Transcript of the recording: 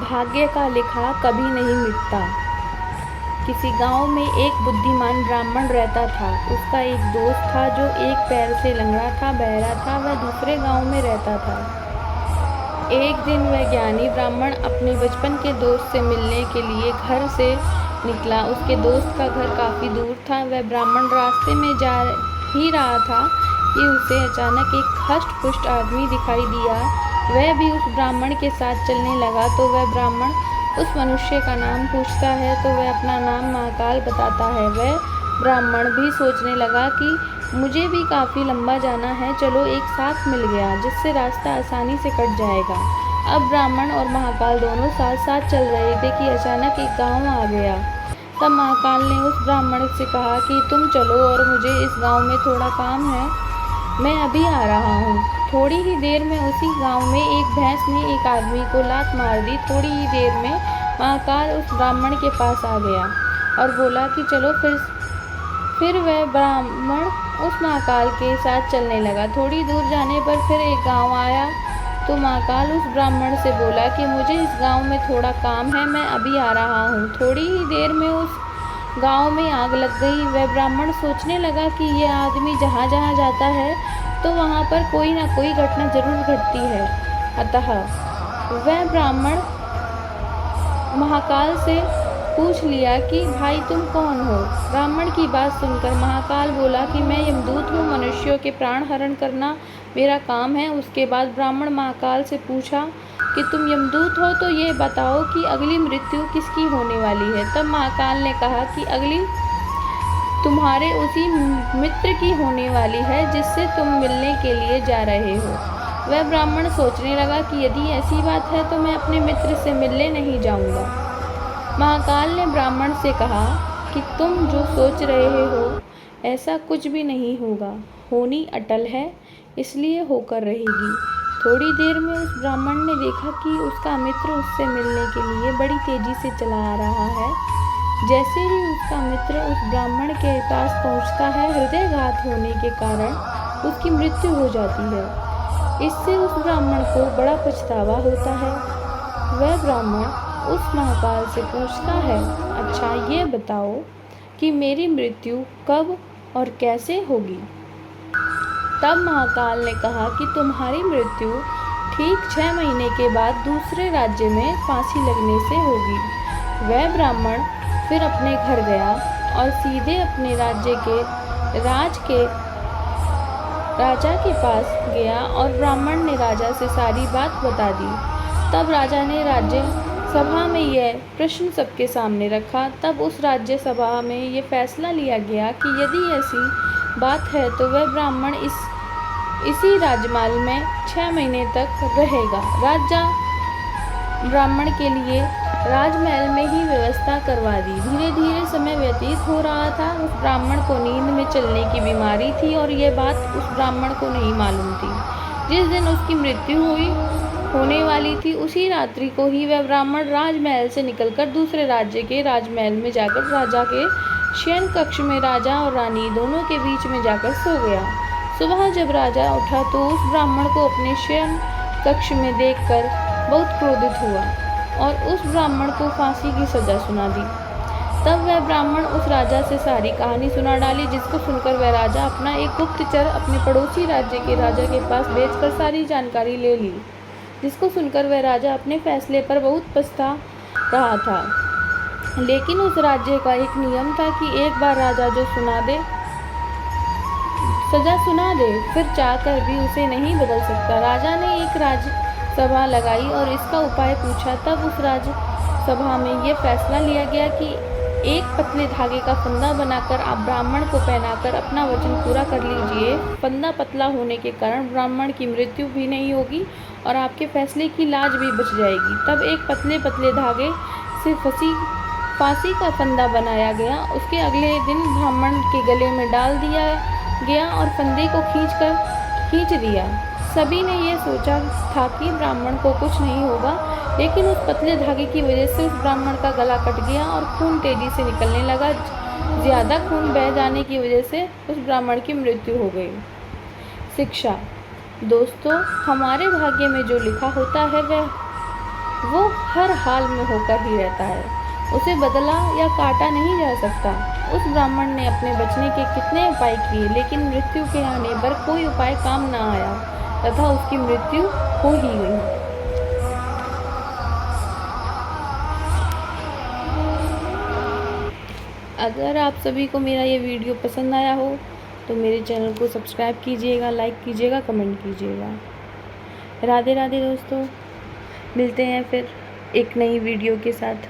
भाग्य का लिखा कभी नहीं मिटता। किसी गांव में एक बुद्धिमान ब्राह्मण रहता था। उसका एक दोस्त था जो एक पैर से लंगड़ा था, बहरा था। वह दूसरे गांव में रहता था। एक दिन वह ज्ञानी ब्राह्मण अपने बचपन के दोस्त से मिलने के लिए घर से निकला। उसके दोस्त का घर काफ़ी दूर था। वह ब्राह्मण रास्ते में जा ही रहा था कि उसे अचानक एक हष्ट-पुष्ट आदमी दिखाई दिया। वह भी उस ब्राह्मण के साथ चलने लगा तो वह ब्राह्मण उस मनुष्य का नाम पूछता है तो वह अपना नाम महाकाल बताता है। वह ब्राह्मण भी सोचने लगा कि मुझे भी काफ़ी लंबा जाना है, चलो एक साथ मिल गया जिससे रास्ता आसानी से कट जाएगा। अब ब्राह्मण और महाकाल दोनों साथ साथ चल रहे थे कि अचानक एक गांव आ गया। तब महाकाल ने उस ब्राह्मण से कहा कि तुम चलो और मुझे इस गांव में थोड़ा काम है, मैं अभी आ रहा हूँ। थोड़ी ही देर में उसी गांव में एक भैंस ने एक आदमी को लात मार दी। थोड़ी ही देर में महाकाल उस ब्राह्मण के पास आ गया और बोला कि चलो फिर वह ब्राह्मण उस महाकाल के साथ चलने लगा। थोड़ी दूर जाने पर फिर एक गांव आया तो महाकाल उस ब्राह्मण से बोला कि मुझे इस गांव में थोड़ा काम है, मैं अभी आ रहा हूँ। थोड़ी ही देर में उस गांव में आग लग गई। वह ब्राह्मण सोचने लगा कि यह आदमी जहाँ जहाँ जाता है तो वहाँ पर कोई ना कोई घटना जरूर घटती है। अतः वह ब्राह्मण महाकाल से पूछ लिया कि भाई तुम कौन हो। ब्राह्मण की बात सुनकर महाकाल बोला कि मैं यमदूत हूँ, मनुष्यों के प्राण हरण करना मेरा काम है। उसके बाद ब्राह्मण महाकाल से पूछा कि तुम यमदूत हो तो ये बताओ कि अगली मृत्यु किसकी होने वाली है। तब महाकाल ने कहा कि अगली तुम्हारे उसी मित्र की होने वाली है जिससे तुम मिलने के लिए जा रहे हो। वह ब्राह्मण सोचने लगा कि यदि ऐसी बात है तो मैं अपने मित्र से मिलने नहीं जाऊंगा। महाकाल ने ब्राह्मण से कहा कि तुम जो सोच रहे हो ऐसा कुछ भी नहीं होगा, होनी अटल है इसलिए होकर रहेगी। थोड़ी देर में उस ब्राह्मण ने देखा कि उसका मित्र उससे मिलने के लिए बड़ी तेजी से चला आ रहा है। जैसे ही उसका मित्र उस ब्राह्मण के पास पहुंचता है, हृदयघात होने के कारण उसकी मृत्यु हो जाती है। इससे उस ब्राह्मण को बड़ा पछतावा होता है। वह ब्राह्मण उस महाकाल से पूछता है, अच्छा ये बताओ कि मेरी मृत्यु कब और कैसे होगी। तब महाकाल ने कहा कि तुम्हारी मृत्यु ठीक 6 महीने के बाद दूसरे राज्य में फांसी लगने से होगी। वह ब्राह्मण फिर अपने घर गया और सीधे अपने राजा के पास गया और ब्राह्मण ने राजा से सारी बात बता दी। तब राजा ने राज्य सभा में यह प्रश्न सबके सामने रखा। तब उस राज्य सभा में ये फैसला लिया गया कि यदि ऐसी बात है तो वह ब्राह्मण इसी राजमहल में 6 महीने तक रहेगा। राजा ब्राह्मण के लिए राजमहल में ही व्यवस्था करवा दी। धीरे धीरे समय व्यतीत हो रहा था। उस ब्राह्मण को नींद में चलने की बीमारी थी और यह बात उस ब्राह्मण को नहीं मालूम थी। जिस दिन उसकी मृत्यु होने वाली थी उसी रात्रि को ही वह ब्राह्मण राजमहल से निकलकर दूसरे राज्य के राजमहल में जाकर राजा के शयन कक्ष में राजा और रानी दोनों के बीच में जाकर सो गया। सुबह जब राजा उठा तो उस ब्राह्मण को अपने शयन कक्ष में देखकर बहुत क्रोधित हुआ और उस ब्राह्मण को फांसी की सजा सुना दी। तब वह ब्राह्मण उस राजा से सारी कहानी सुना डाली, जिसको सुनकर वह राजा अपना एक गुप्तचर अपने पड़ोसी राज्य के राजा के पास भेजकर सारी जानकारी ले ली। जिसको सुनकर वह राजा अपने फैसले पर बहुत पछता रहा था। लेकिन उस राज्य का एक नियम था कि एक बार राजा जो सजा सुना दे फिर चाहकर भी उसे नहीं बदल सकता। राजा ने एक राजसभा लगाई और इसका उपाय पूछा। तब उस राजसभा में यह फैसला लिया गया कि एक पतले धागे का फंदा बनाकर आप ब्राह्मण को पहनाकर अपना वचन पूरा कर लीजिए। फंदा पतला होने के कारण ब्राह्मण की मृत्यु भी नहीं होगी और आपके फैसले की लाज भी बच जाएगी। तब एक पतले पतले धागे से फांसी का फंदा बनाया गया। उसके अगले दिन ब्राह्मण के गले में डाल दिया गया और फंदे को खींच दिया। सभी ने यह सोचा था कि ब्राह्मण को कुछ नहीं होगा, लेकिन उस पतले धागे की वजह से उस ब्राह्मण का गला कट गया और खून तेजी से निकलने लगा। ज़्यादा खून बह जाने की वजह से उस ब्राह्मण की मृत्यु हो गई। शिक्षा। दोस्तों, हमारे भाग्य में जो लिखा होता है वह वो हर हाल में होकर ही रहता है, उसे बदला या काटा नहीं जा सकता। उस ब्राह्मण ने अपने बचने के कितने उपाय किए, लेकिन मृत्यु के आने पर कोई उपाय काम न आया तथा उसकी मृत्यु हो ही गई। अगर आप सभी को मेरा ये वीडियो पसंद आया हो तो मेरे चैनल को सब्सक्राइब कीजिएगा, लाइक कीजिएगा, कमेंट कीजिएगा। राधे राधे दोस्तों, मिलते हैं फिर एक नई वीडियो के साथ।